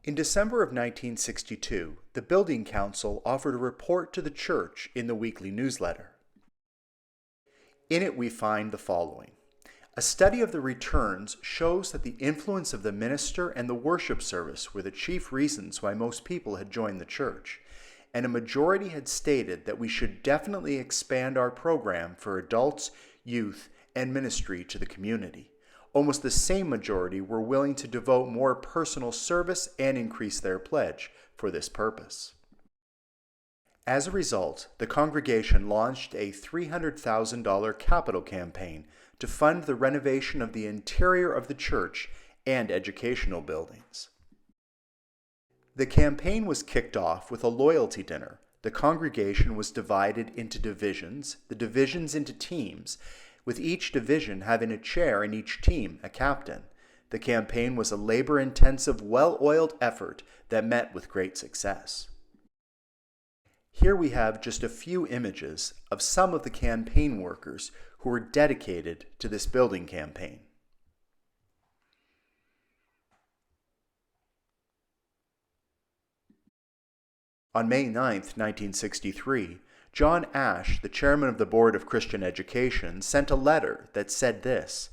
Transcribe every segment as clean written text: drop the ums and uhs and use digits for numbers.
In December of 1962, the Building Council offered a report to the church in the weekly newsletter. In it we find the following. A study of the returns shows that the influence of the minister and the worship service were the chief reasons why most people had joined the church, and a majority had stated that we should definitely expand our program for adults, youth, and ministry to the community. Almost the same majority were willing to devote more personal service and increase their pledge for this purpose. As a result, the congregation launched a $300,000 capital campaign to fund the renovation of the interior of the church and educational buildings. The campaign was kicked off with a loyalty dinner. The congregation was divided into divisions, the divisions into teams, with each division having a chair and each team a captain. The campaign was a labor-intensive, well-oiled effort that met with great success. Here we have just a few images of some of the campaign workers who were dedicated to this building campaign. On May 9, 1963, John Ash, the chairman of the Board of Christian Education, sent a letter that said this: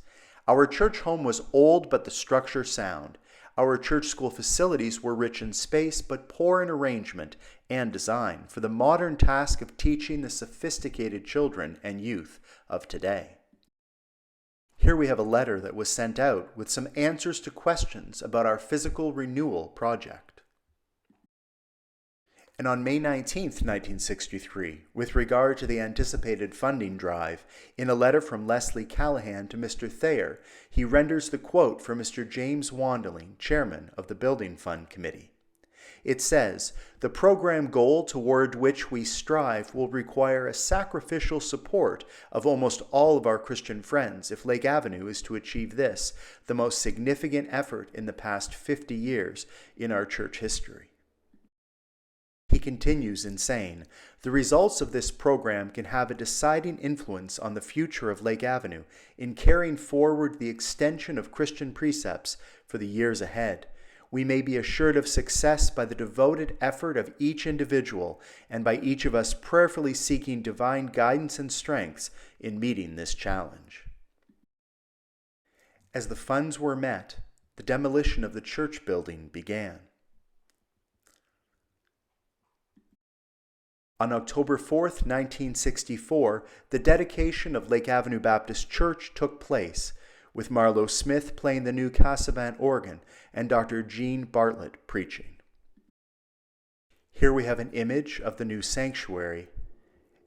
"Our church home was old but the structure sound. Our church school facilities were rich in space but poor in arrangement and design for the modern task of teaching the sophisticated children and youth of today." Here we have a letter that was sent out with some answers to questions about our physical renewal project. And on May 19, 1963, with regard to the anticipated funding drive, in a letter from Leslie Callahan to Mr. Thayer, he renders the quote from Mr. James Wandling, chairman of the Building Fund Committee. It says, "The program goal toward which we strive will require a sacrificial support of almost all of our Christian friends if Lake Avenue is to achieve this, the most significant effort in the past 50 years in our church history." He continues in saying, "The results of this program can have a deciding influence on the future of Lake Avenue in carrying forward the extension of Christian precepts for the years ahead. We may be assured of success by the devoted effort of each individual and by each of us prayerfully seeking divine guidance and strengths in meeting this challenge." As the funds were met, the demolition of the church building began. On October 4, 1964, the dedication of Lake Avenue Baptist Church took place, with Marlo Smith playing the new Cassavant organ and Dr. Jean Bartlett preaching. Here we have an image of the new sanctuary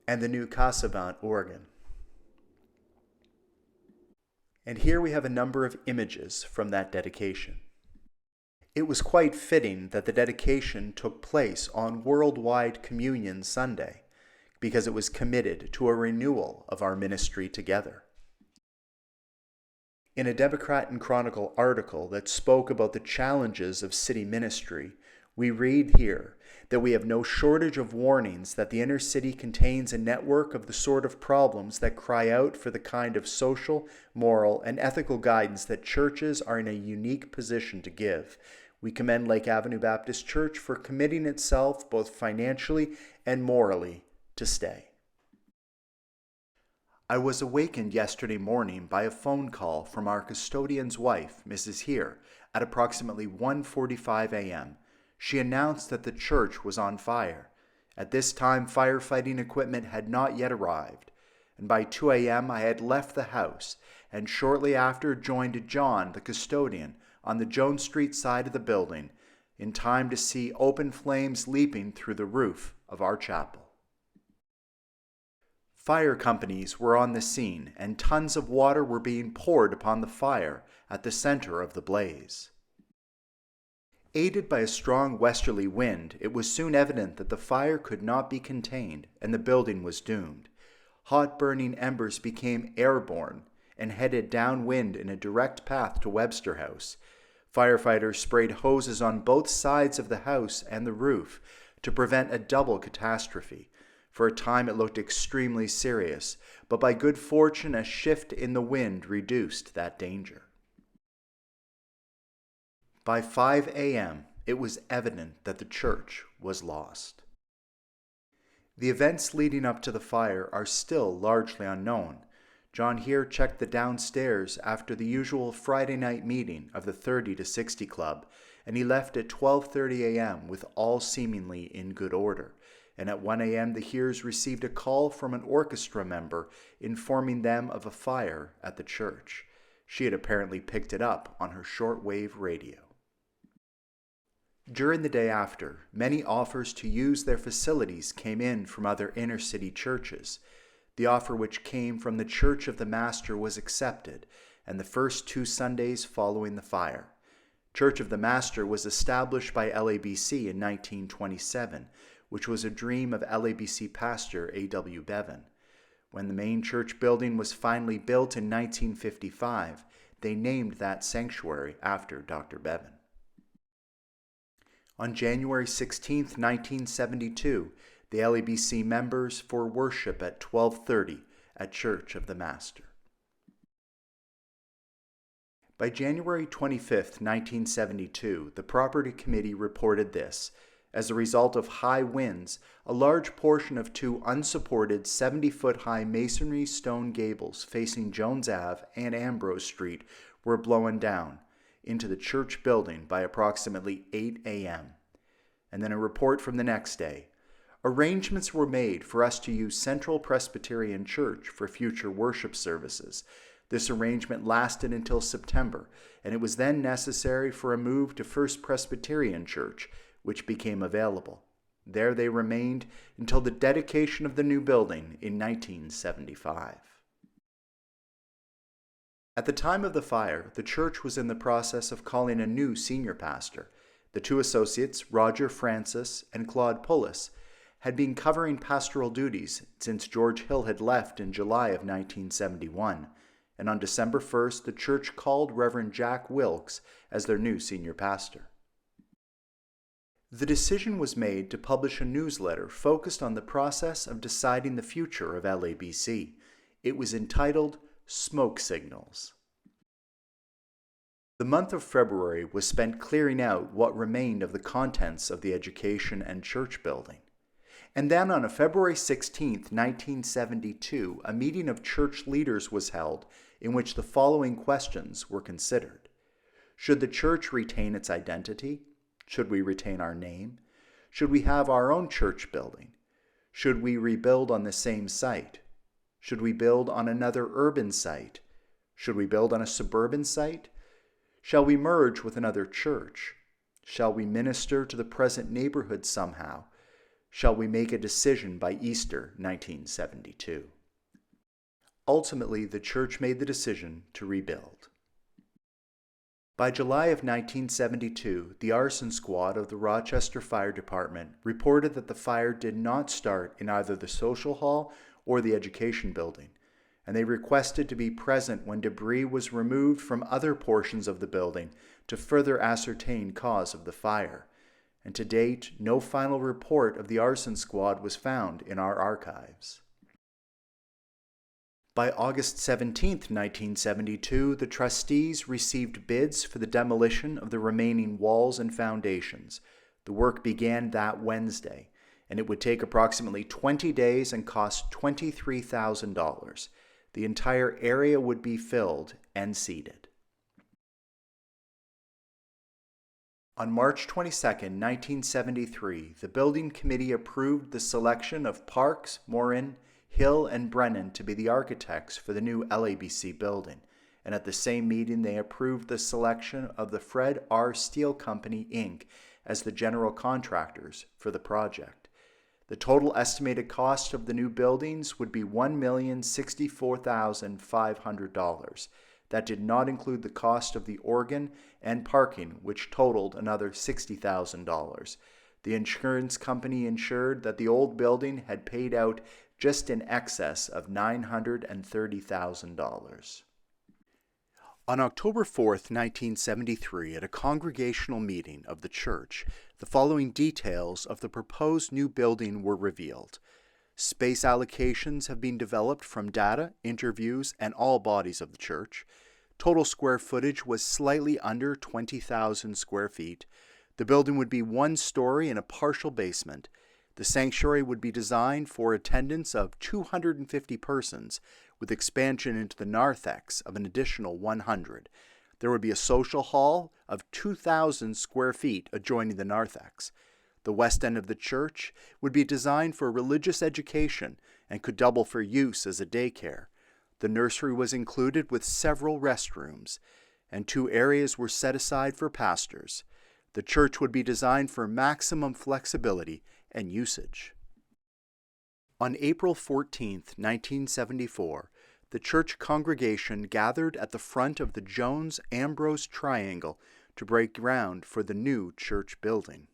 and the new Cassavant organ. And here we have a number of images from that dedication. It was quite fitting that the dedication took place on Worldwide Communion Sunday, because it was committed to a renewal of our ministry together. In a Democrat and Chronicle article that spoke about the challenges of city ministry, we read here that we have no shortage of warnings that the inner city contains a network of the sort of problems that cry out for the kind of social, moral, and ethical guidance that churches are in a unique position to give. We commend Lake Avenue Baptist Church for committing itself both financially and morally to stay. I was awakened yesterday morning by a phone call from our custodian's wife, Mrs. Here, at approximately 1:45 a.m. She announced that the church was on fire. At this time, firefighting equipment had not yet arrived, and by 2 a.m. I had left the house and shortly after joined John, the custodian, on the Jones Street side of the building, in time to see open flames leaping through the roof of our chapel. Fire companies were on the scene, and tons of water were being poured upon the fire at the center of the blaze. Aided by a strong westerly wind, it was soon evident that the fire could not be contained, and the building was doomed. Hot burning embers became airborne and headed downwind in a direct path to Webster House. Firefighters sprayed hoses on both sides of the house and the roof to prevent a double catastrophe. For a time it looked extremely serious, but by good fortune a shift in the wind reduced that danger. By 5 a.m., it was evident that the church was lost. The events leading up to the fire are still largely unknown. John here checked the downstairs after the usual Friday night meeting of the 30 to 60 Club, and he left at 12:30 a.m. with all seemingly in good order. And at 1 a.m. the Hears received a call from an orchestra member informing them of a fire at the church. She had apparently picked it up on her shortwave radio. During the day after, many offers to use their facilities came in from other inner-city churches. The offer which came from the Church of the Master was accepted, and the first 2 Sundays following the fire. Church of the Master was established by LABC in 1927, which was a dream of LABC pastor A.W. Bevan. When the main church building was finally built in 1955, they named that sanctuary after Dr. Bevan. On January 16, 1972, the LABC members for worship at 12:30 at Church of the Master. By January 25, 1972, the Property Committee reported this. As a result of high winds, a large portion of 2 unsupported 70-foot-high masonry stone gables facing Jones Ave and Ambrose Street were blown down into the church building by approximately 8 a.m. And then a report from the next day. Arrangements were made for us to use Central Presbyterian Church for future worship services. This arrangement lasted until September, and it was then necessary for a move to First Presbyterian Church, which became available. There they remained until the dedication of the new building in 1975. At the time of the fire, the church was in the process of calling a new senior pastor. The 2 associates, Roger Francis and Claude Pullis, had been covering pastoral duties since George Hill had left in July of 1971, and on December 1st, the church called Reverend Jack Wilkes as their new senior pastor. The decision was made to publish a newsletter focused on the process of deciding the future of LABC. It was entitled Smoke Signals. The month of February was spent clearing out what remained of the contents of the education and church building. And then on February 16, 1972, a meeting of church leaders was held in which the following questions were considered. Should the church retain its identity? Should we retain our name? Should we have our own church building? Should we rebuild on the same site? Should we build on another urban site? Should we build on a suburban site? Shall we merge with another church? Shall we minister to the present neighborhood somehow? Shall we make a decision by Easter 1972? Ultimately, the church made the decision to rebuild. By July of 1972, the arson squad of the Rochester Fire Department reported that the fire did not start in either the social hall or the education building, and they requested to be present when debris was removed from other portions of the building to further ascertain cause of the fire. And to date, no final report of the arson squad was found in our archives. By August 17, 1972, the trustees received bids for the demolition of the remaining walls and foundations. The work began that Wednesday, and it would take approximately 20 days and cost $23,000. The entire area would be filled and seeded. On March 22, 1973, the building committee approved the selection of Parks, Morin, Hill, and Brennan to be the architects for the new LABC building, and at the same meeting they approved the selection of the Fred R. Steel Company, Inc. as the general contractors for the project. The total estimated cost of the new buildings would be $1,064,500. That did not include the cost of the organ and parking, which totaled another $60,000. The insurance company ensured that the old building had paid out just in excess of $930,000. On October 4, 1973, at a congregational meeting of the church, the following details of the proposed new building were revealed. Space allocations have been developed from data, interviews, and all bodies of the church. Total square footage was slightly under 20,000 square feet. The building would be one story and a partial basement. The sanctuary would be designed for attendance of 250 persons, with expansion into the narthex of an additional 100. There would be a social hall of 2,000 square feet adjoining the narthex. The west end of the church would be designed for religious education and could double for use as a daycare. The nursery was included with several restrooms, and 2 areas were set aside for pastors. The church would be designed for maximum flexibility and usage. On April 14, 1974, the church congregation gathered at the front of the Jones-Ambrose Triangle to break ground for the new church building.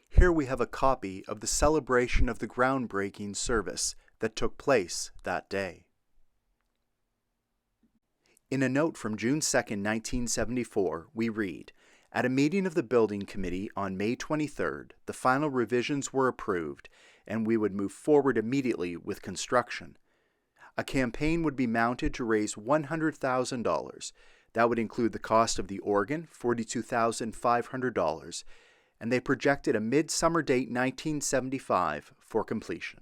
Here we have a copy of the celebration of the groundbreaking service that took place that day. In a note from June 2, 1974, we read, "At a meeting of the building committee on May 23rd, the final revisions were approved, and we would move forward immediately with construction. A campaign would be mounted to raise $100,000. That would include the cost of the organ, $42,500, and they projected a midsummer date 1975 for completion."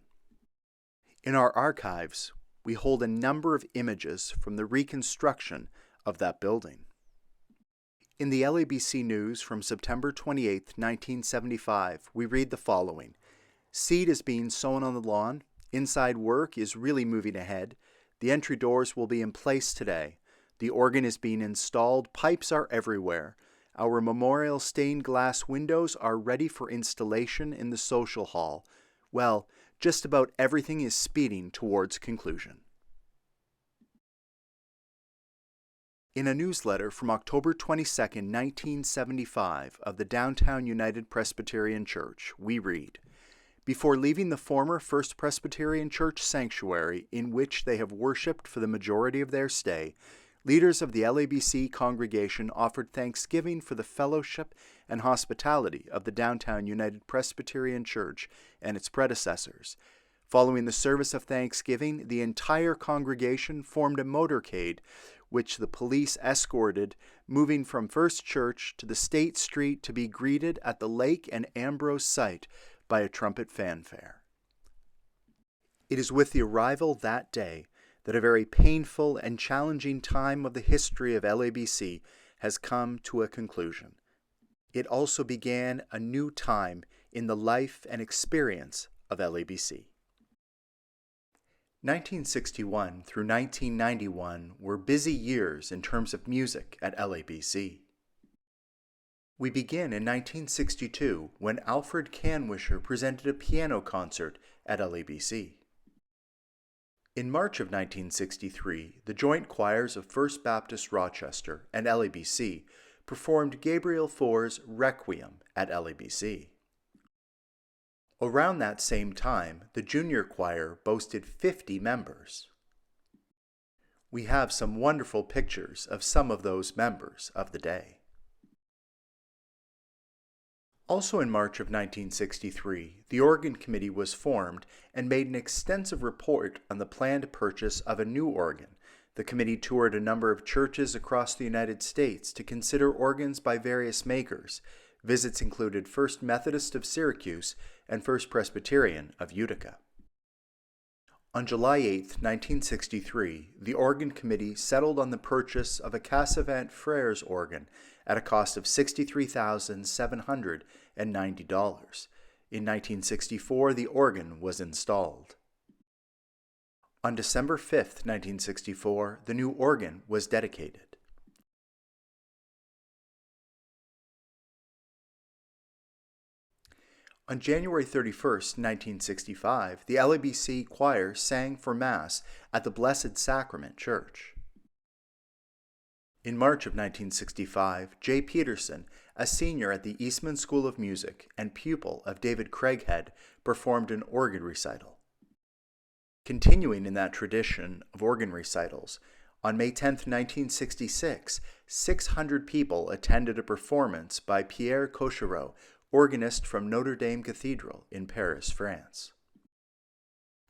In our archives, we hold a number of images from the reconstruction of that building. In the LABC News from September 28, 1975, we read the following: "Seed is being sown on the lawn. Inside work is really moving ahead. The entry doors will be in place today. The organ is being installed. Pipes are everywhere. Our memorial stained glass windows are ready for installation in the social hall. Well, just about everything is speeding towards conclusion." In a newsletter from October 22, 1975, of the Downtown United Presbyterian Church, we read, "Before leaving the former First Presbyterian Church sanctuary in which they have worshipped for the majority of their stay, leaders of the LABC congregation offered thanksgiving for the fellowship and hospitality of the Downtown United Presbyterian Church and its predecessors. Following the service of thanksgiving, the entire congregation formed a motorcade which the police escorted, moving from First Church to the State Street to be greeted at the Lake and Ambrose site by a trumpet fanfare." It is with the arrival that day that a very painful and challenging time of the history of LABC has come to a conclusion. It also began a new time in the life and experience of LABC. 1961 through 1991 were busy years in terms of music at LABC. We begin in 1962 when Alfred Canwisher presented a piano concert at LABC. In March of 1963, the joint choirs of First Baptist Rochester and LABC performed Gabriel Faur's Requiem at LABC. Around that same time, the junior choir boasted 50 members. We have some wonderful pictures of some of those members of the day. Also in March of 1963, the organ committee was formed and made an extensive report on the planned purchase of a new organ. The committee toured a number of churches across the United States to consider organs by various makers. Visits included First Methodist of Syracuse and First Presbyterian of Utica. On July 8, 1963, the organ committee settled on the purchase of a Cassavant Frères organ at a cost of $63,790. In 1964, the organ was installed. On December 5, 1964, the new organ was dedicated. On January 31, 1965, the LABC choir sang for Mass at the Blessed Sacrament Church. In March of 1965, Jay Peterson, a senior at the Eastman School of Music and pupil of David Craighead, performed an organ recital. Continuing in that tradition of organ recitals, on May 10, 1966, 600 people attended a performance by Pierre Cochereau, organist from Notre Dame Cathedral in Paris, France.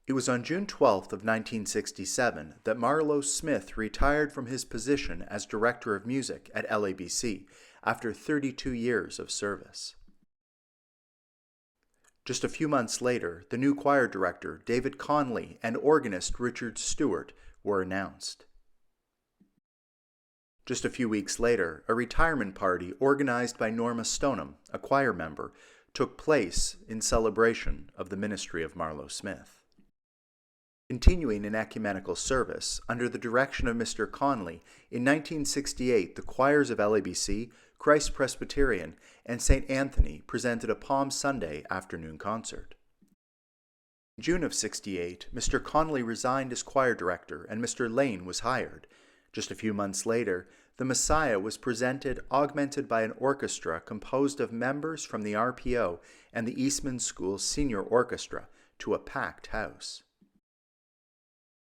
It was on June 12 of 1967 that Marlowe Smith retired from his position as Director of Music at LABC after 32 years of service. Just a few months later, the new choir director, David Conley, and organist Richard Stewart were announced. Just a few weeks later, a retirement party organized by Norma Stoneham, a choir member, took place in celebration of the ministry of Marlowe Smith. Continuing in ecumenical service, under the direction of Mr. Conley, in 1968 the choirs of LABC, Christ Presbyterian, and St. Anthony presented a Palm Sunday afternoon concert. In June of '68, Mr. Conley resigned as choir director and Mr. Lane was hired. Just a few months later, the Messiah was presented augmented by an orchestra composed of members from the RPO and the Eastman School Senior Orchestra to a packed house.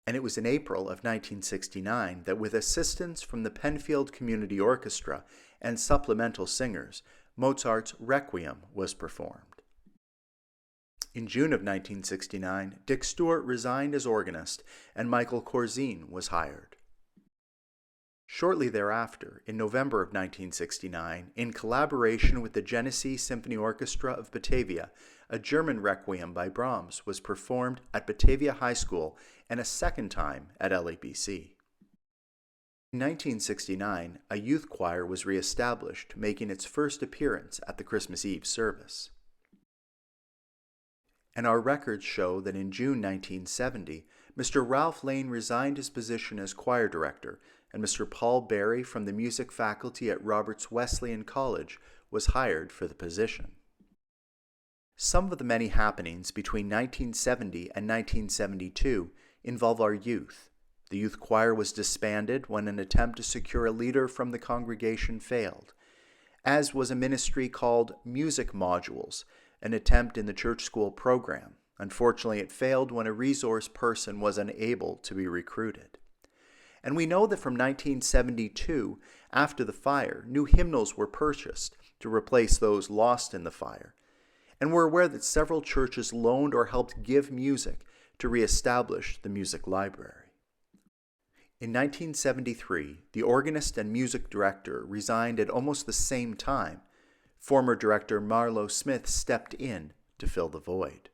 And it was in April of 1969 that, with assistance from the Penfield Community Orchestra and supplemental singers, Mozart's Requiem was performed. In June of 1969, Dick Stewart resigned as organist and Michael Corzine was hired. Shortly thereafter, in November of 1969, in collaboration with the Genesee Symphony Orchestra of Batavia, a German Requiem by Brahms was performed at Batavia High School and a second time at LABC. In 1969, a youth choir was reestablished, making its first appearance at the Christmas Eve service. And our records show that in June 1970, Mr. Ralph Lane resigned his position as choir director, and Mr. Paul Berry from the music faculty at Roberts Wesleyan College was hired for the position. Some of the many happenings between 1970 and 1972 involve our youth. The youth choir was disbanded when an attempt to secure a leader from the congregation failed, as was a ministry called Music Modules, an attempt in the church school program. Unfortunately, it failed when a resource person was unable to be recruited. And we know that from 1972, after the fire, new hymnals were purchased to replace those lost in the fire. And we're aware that several churches loaned or helped give music to reestablish the music library. In 1973, the organist and music director resigned at almost the same time. Former director Marlowe Smith stepped in to fill the void.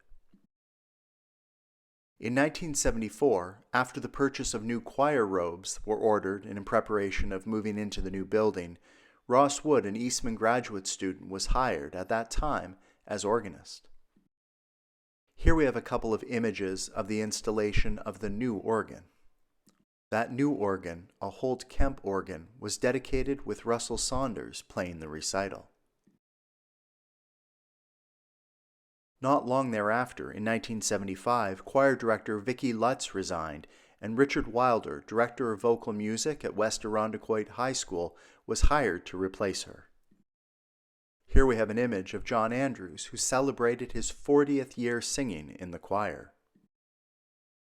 In 1974, after the purchase of new choir robes were ordered and in preparation of moving into the new building, Ross Wood, an Eastman graduate student, was hired at that time as organist. Here we have a couple of images of the installation of the new organ. That new organ, a Holt Kemp organ, was dedicated with Russell Saunders playing the recital. Not long thereafter, in 1975, choir director Vicki Lutz resigned, and Richard Wilder, director of vocal music at West Irondequoit High School, was hired to replace her. Here we have an image of John Andrews, who celebrated his 40th year singing in the choir.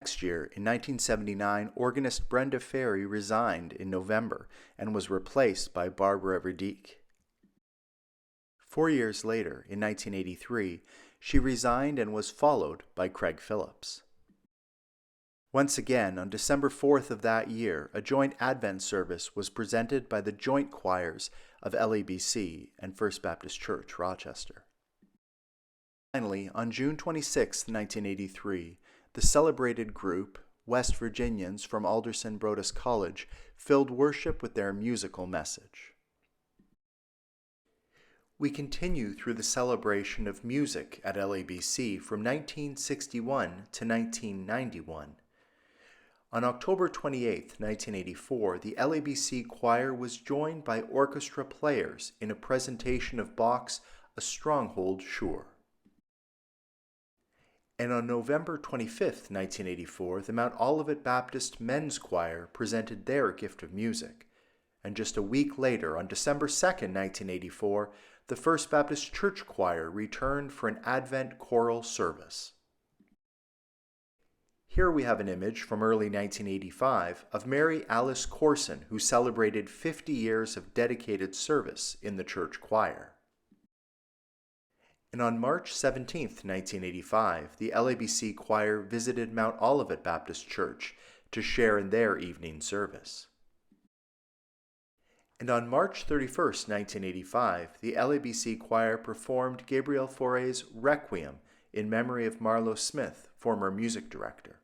Next year, in 1979, organist Brenda Ferry resigned in November and was replaced by Barbara Verdeek. 4 years later, in 1983, she resigned and was followed by Craig Phillips. Once again, on December 4th of that year, a joint Advent service was presented by the joint choirs of LABC and First Baptist Church, Rochester. Finally, on June 26, 1983, the celebrated group, West Virginians from Alderson Broaddus College, filled worship with their musical message. We continue through the celebration of music at LABC from 1961 to 1991. On October 28, 1984, the LABC choir was joined by orchestra players in a presentation of Bach's A Stronghold Sure. And on November 25, 1984, the Mount Olivet Baptist Men's Choir presented their gift of music. And just a week later, on December 2, 1984, the First Baptist Church Choir returned for an Advent choral service. Here we have an image from early 1985 of Mary Alice Corson, who celebrated 50 years of dedicated service in the church choir. And on March 17, 1985, the LABC choir visited Mount Olivet Baptist Church to share in their evening service. And on March 31st, 1985, the LABC choir performed Gabriel Fauré's Requiem in memory of Marlo Smith, former music director.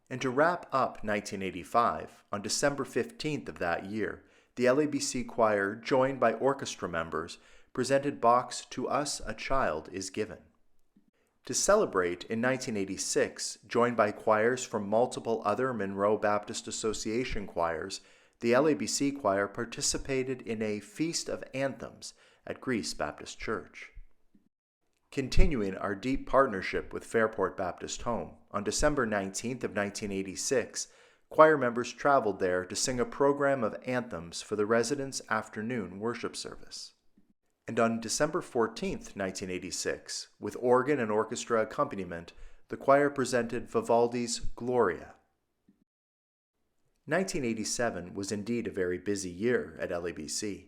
And to wrap up 1985, on December 15th of that year, the LABC choir, joined by orchestra members, presented Bach's To Us a Child is Given. To celebrate, in 1986, joined by choirs from multiple other Monroe Baptist Association choirs, the LABC choir participated in a Feast of Anthems at Greece Baptist Church. Continuing our deep partnership with Fairport Baptist Home, on December 19th of 1986, choir members traveled there to sing a program of anthems for the residents' afternoon worship service. And on December 14th, 1986, with organ and orchestra accompaniment, the choir presented Vivaldi's Gloria. 1987 was indeed a very busy year at LABC.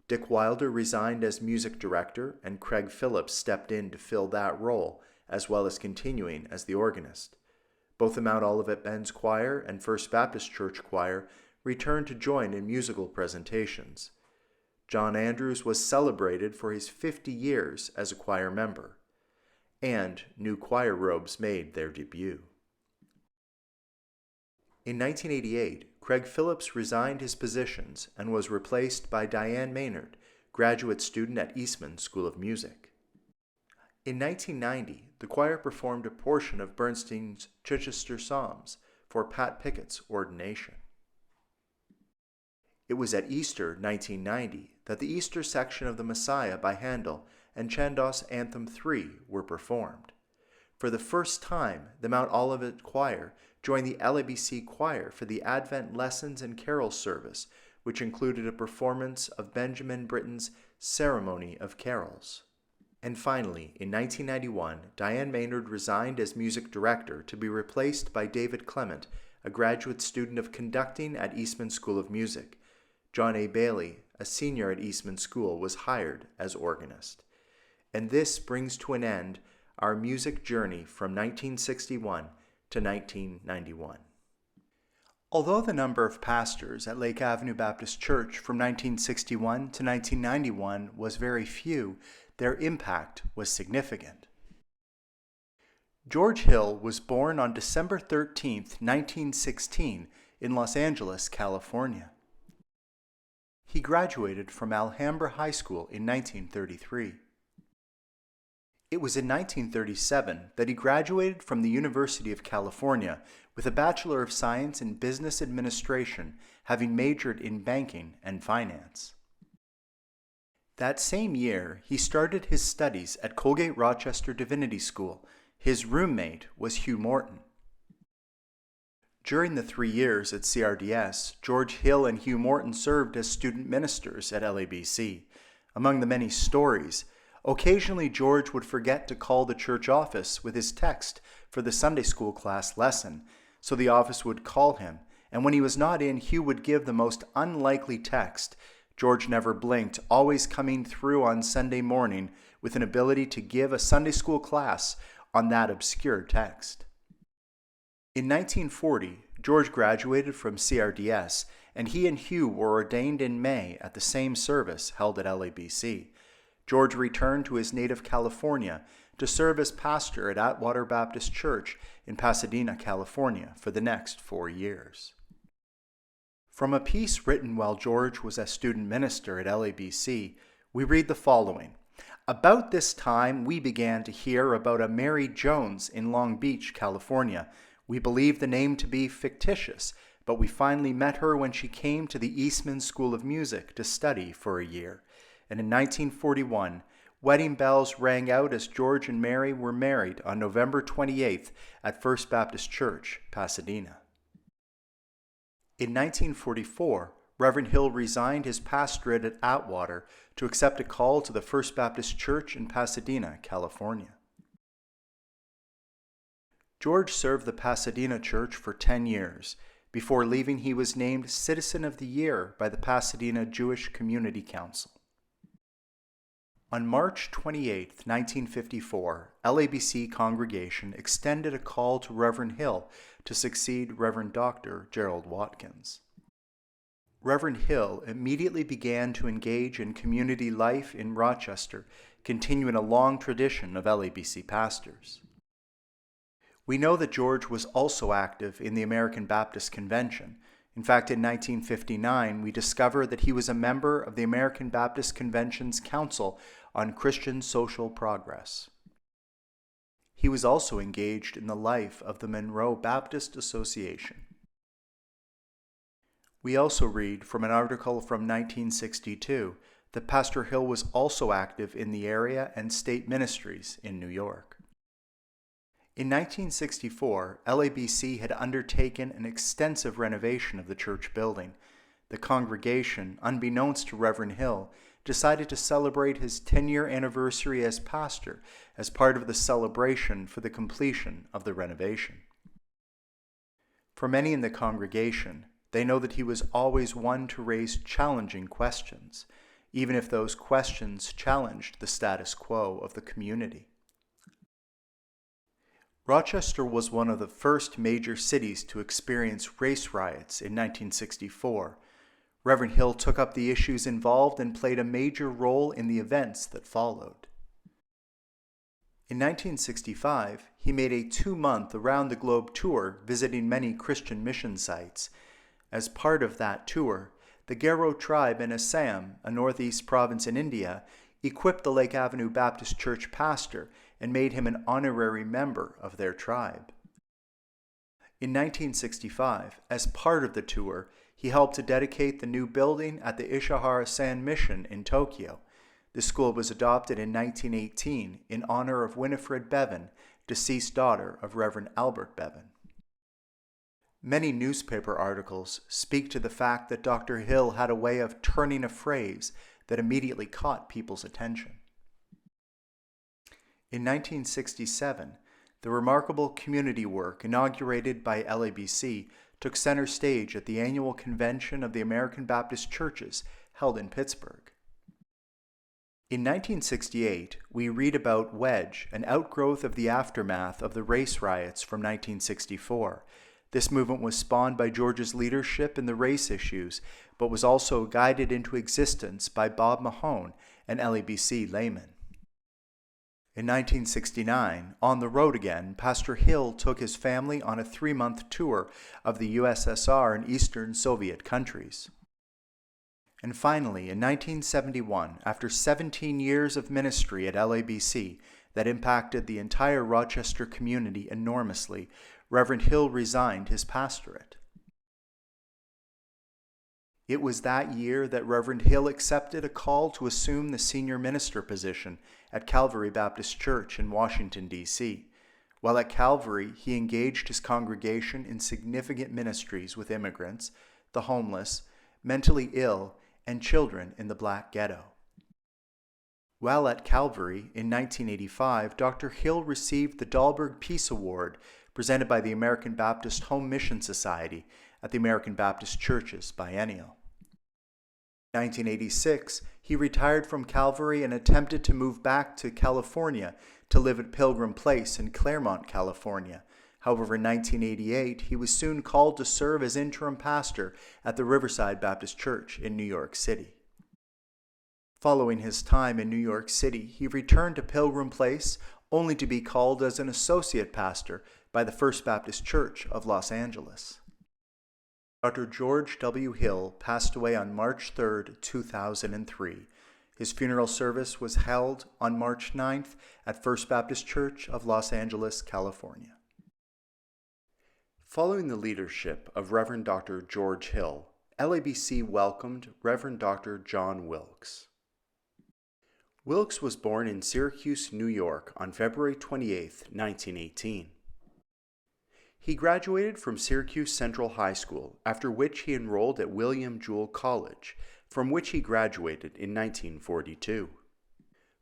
Dick Wilder resigned as music director, and Craig Phillips stepped in to fill that role, as well as continuing as the organist. Both the Mount Olivet Men's Choir and First Baptist Church Choir returned to join in musical presentations. John Andrews was celebrated for his 50 years as a choir member, and new choir robes made their debut. In 1988, Craig Phillips resigned his positions and was replaced by Diane Maynard, graduate student at Eastman School of Music. In 1990, the choir performed a portion of Bernstein's Chichester Psalms for Pat Pickett's ordination. It was at Easter 1990 that the Easter section of the Messiah by Handel and Chandos Anthem 3 were performed. For the first time, the Mount Olivet Choir joined the LABC Choir for the Advent Lessons and Carols service, which included a performance of Benjamin Britten's Ceremony of Carols. And finally, in 1991, Diane Maynard resigned as music director to be replaced by David Clement, a graduate student of conducting at Eastman School of Music. John A. Bailey, a senior at Eastman School, was hired as organist. And this brings to an end our music journey from 1961 to 1991. Although the number of pastors at Lake Avenue Baptist Church from 1961 to 1991 was very few, their impact was significant. George Hill was born on December 13, 1916, in Los Angeles, California. He graduated from Alhambra High School in 1933. It was in 1937 that he graduated from the University of California with a Bachelor of Science in Business Administration, having majored in banking and finance. That same year, he started his studies at Colgate-Rochester Divinity School. His roommate was Hugh Morton. During the 3 years at CRDS, George Hill and Hugh Morton served as student ministers at LABC. Among the many stories, occasionally George would forget to call the church office with his text for the Sunday school class lesson, so the office would call him, and when he was not in, Hugh would give the most unlikely text. George never blinked, always coming through on Sunday morning with an ability to give a Sunday school class on that obscure text. In 1940, George graduated from CRDS, and he and Hugh were ordained in May at the same service held at LABC. George returned to his native California to serve as pastor at Atwater Baptist Church in Pasadena, California, for the next 4 years. From a piece written while George was a student minister at LABC, we read the following. About this time, we began to hear about a Mary Jones in Long Beach, California. We believed the name to be fictitious, but we finally met her when she came to the Eastman School of Music to study for a year. And in 1941, wedding bells rang out as George and Mary were married on November 28th at First Baptist Church, Pasadena. In 1944, Reverend Hill resigned his pastorate at Atwater to accept a call to the First Baptist Church in Pasadena, California. George served the Pasadena Church for 10 years. Before leaving, he was named Citizen of the Year by the Pasadena Jewish Community Council. On March 28, 1954, LABC congregation extended a call to Reverend Hill to succeed Reverend Dr. Gerald Watkins. Reverend Hill immediately began to engage in community life in Rochester, continuing a long tradition of LABC pastors. We know that George was also active in the American Baptist Convention. In fact, in 1959, we discover that he was a member of the American Baptist Convention's Council on Christian Social Progress. He was also engaged in the life of the Monroe Baptist Association. We also read from an article from 1962 that Pastor Hill was also active in the area and state ministries in New York. In 1964, LABC had undertaken an extensive renovation of the church building. The congregation, unbeknownst to Reverend Hill, decided to celebrate his 10-year anniversary as pastor as part of the celebration for the completion of the renovation. For many in the congregation, they know that he was always one to raise challenging questions, even if those questions challenged the status quo of the community. Rochester was one of the first major cities to experience race riots in 1964. Reverend Hill took up the issues involved and played a major role in the events that followed. In 1965, he made a 2-month around-the-globe tour visiting many Christian mission sites. As part of that tour, the Garo tribe in Assam, a northeast province in India, equipped the Lake Avenue Baptist Church pastor and made him an honorary member of their tribe. In 1965, as part of the tour, he helped to dedicate the new building at the Ishihara San Mission in Tokyo. The school was adopted in 1918 in honor of Winifred Bevan, deceased daughter of Reverend Albert Bevan. Many newspaper articles speak to the fact that Dr. Hill had a way of turning a phrase that immediately caught people's attention. In 1967, the remarkable community work inaugurated by LABC took center stage at the annual convention of the American Baptist Churches held in Pittsburgh. In 1968, we read about Wedge, an outgrowth of the aftermath of the race riots from 1964. This movement was spawned by George's leadership in the race issues, but was also guided into existence by Bob Mahone, an LABC layman. In 1969, on the road again, Pastor Hill took his family on a 3-month tour of the USSR and Eastern Soviet countries. And finally, in 1971, after 17 years of ministry at LABC that impacted the entire Rochester community enormously, Reverend Hill resigned his pastorate. It was that year that Reverend Hill accepted a call to assume the senior minister position at Calvary Baptist Church in Washington, D.C. While at Calvary, he engaged his congregation in significant ministries with immigrants, the homeless, mentally ill, and children in the Black Ghetto. While at Calvary in 1985, Dr. Hill received the Dahlberg Peace Award presented by the American Baptist Home Mission Society at the American Baptist Churches Biennial. In 1986, he retired from Calvary and attempted to move back to California to live at Pilgrim Place in Claremont, California. However, in 1988, he was soon called to serve as interim pastor at the Riverside Baptist Church in New York City. Following his time in New York City, he returned to Pilgrim Place only to be called as an associate pastor by the First Baptist Church of Los Angeles. Dr. George W. Hill passed away on March 3, 2003. His funeral service was held on March 9th at First Baptist Church of Los Angeles, California. Following the leadership of Reverend Dr. George Hill, LABC welcomed Reverend Dr. John Wilkes. Wilkes was born in Syracuse, New York on February 28, 1918. He graduated from Syracuse Central High School, after which he enrolled at William Jewell College, from which he graduated in 1942.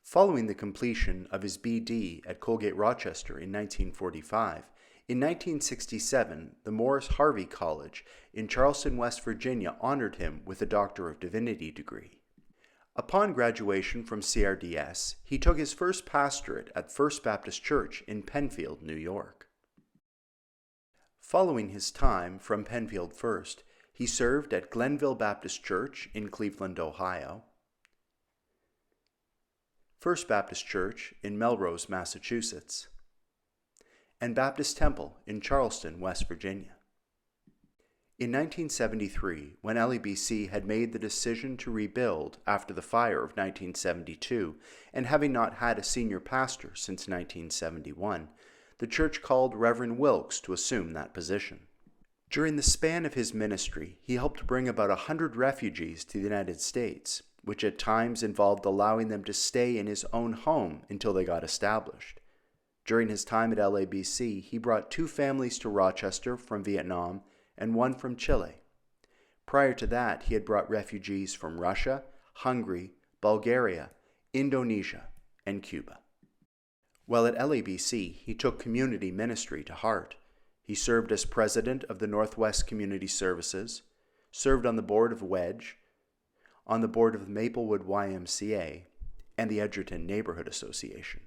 Following the completion of his B.D. at Colgate Rochester in 1945, in 1967, the Morris Harvey College in Charleston, West Virginia honored him with a Doctor of Divinity degree. Upon graduation from CRDS, he took his first pastorate at First Baptist Church in Penfield, New York. Following his time from Penfield First, he served at Glenville Baptist Church in Cleveland, Ohio, First Baptist Church in Melrose, Massachusetts, and Baptist Temple in Charleston, West Virginia. In 1973, when LABC had made the decision to rebuild after the fire of 1972, and having not had a senior pastor since 1971, the church called Reverend Wilkes to assume that position. During the span of his ministry, he helped bring about 100 refugees to the United States, which at times involved allowing them to stay in his own home until they got established. During his time at LABC, he brought 2 families to Rochester from Vietnam and 1 from Chile. Prior to that, he had brought refugees from Russia, Hungary, Bulgaria, Indonesia, and Cuba. While at LABC, he took community ministry to heart. He served as president of the Northwest Community Services, served on the board of Wedge, on the board of Maplewood YMCA, and the Edgerton Neighborhood Association.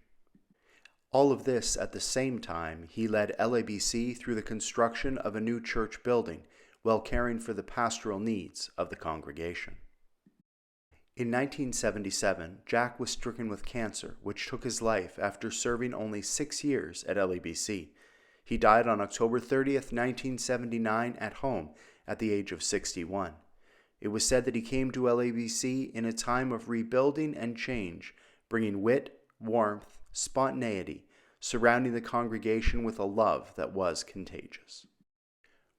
All of this at the same time, he led LABC through the construction of a new church building while caring for the pastoral needs of the congregation. In 1977, Jack was stricken with cancer, which took his life after serving only 6 years at LABC. He died on October 30th, 1979 at home at the age of 61. It was said that he came to LABC in a time of rebuilding and change, bringing wit, warmth, spontaneity, surrounding the congregation with a love that was contagious.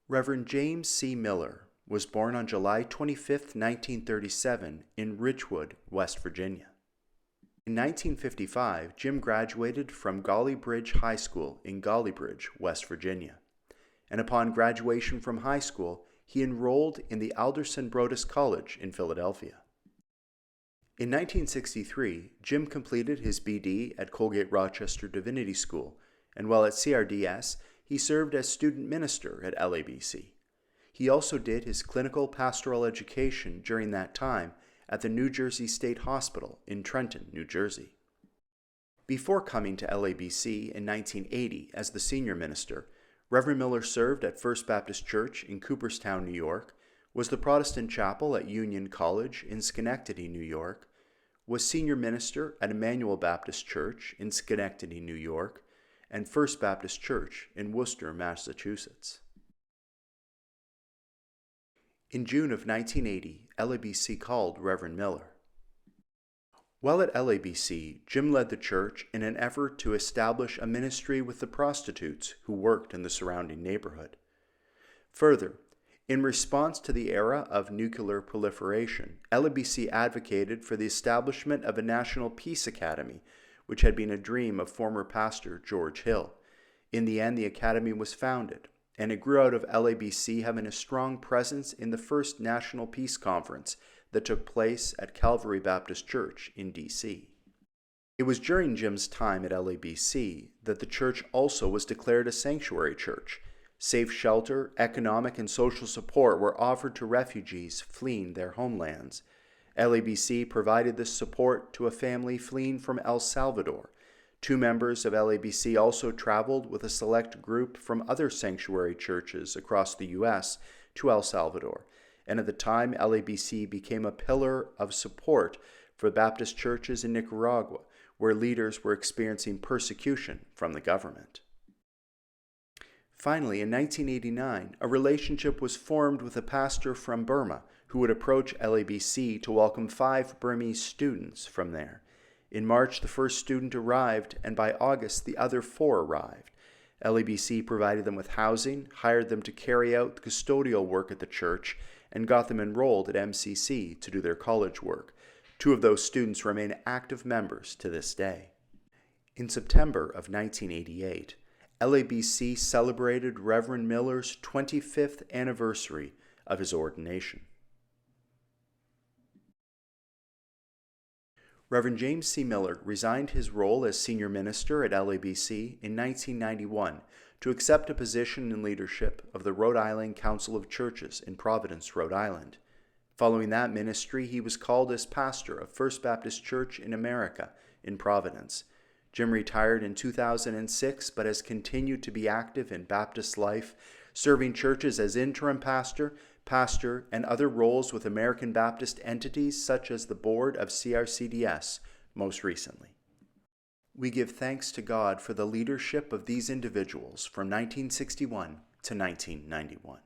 Reverend James C. Miller was born on July 25, 1937, in Richwood, West Virginia. In 1955, Jim graduated from Golly Bridge High School in Golly Bridge, West Virginia, and upon graduation from high school, he enrolled in the Alderson Broaddus College in Philadelphia. In 1963, Jim completed his BD at Colgate-Rochester Divinity School, and while at CRDS, he served as student minister at LABC. He also did his clinical pastoral education during that time at the New Jersey State Hospital in Trenton, New Jersey. Before coming to LABC in 1980 as the senior minister, Reverend Miller served at First Baptist Church in Cooperstown, New York, was the Protestant chapel at Union College in Schenectady, New York, was senior minister at Emmanuel Baptist Church in Schenectady, New York, and First Baptist Church in Worcester, Massachusetts. In June of 1980, LABC called Reverend Miller. While at LABC, Jim led the church in an effort to establish a ministry with the prostitutes who worked in the surrounding neighborhood. Further, in response to the era of nuclear proliferation, LABC advocated for the establishment of a National Peace Academy, which had been a dream of former pastor George Hill. In the end, the academy was founded, and it grew out of LABC having a strong presence in the first National Peace Conference that took place at Calvary Baptist Church in D.C. It was during Jim's time at LABC that the church also was declared a sanctuary church. Safe shelter, economic and social support were offered to refugees fleeing their homelands. LABC provided this support to a family fleeing from El Salvador. 2 members of LABC also traveled with a select group from other sanctuary churches across the U.S. to El Salvador, and at the time LABC became a pillar of support for Baptist churches in Nicaragua, where leaders were experiencing persecution from the government. Finally, in 1989, a relationship was formed with a pastor from Burma who would approach LABC to welcome 5 Burmese students from there. In March, the first student arrived, and by August, the other 4 arrived. LABC provided them with housing, hired them to carry out custodial work at the church, and got them enrolled at MCC to do their college work. 2 of those students remain active members to this day. In September of 1988, LABC celebrated Reverend Miller's 25th anniversary of his ordination. Reverend James C. Miller resigned his role as senior minister at LABC in 1991 to accept a position in leadership of the Rhode Island Council of Churches in Providence, Rhode Island. Following that ministry, he was called as pastor of First Baptist Church in America in Providence. Jim retired in 2006, but has continued to be active in Baptist life, serving churches as interim pastor, pastor, and other roles with American Baptist entities such as the board of CRCDS most recently. We give thanks to God for the leadership of these individuals from 1961 to 1991.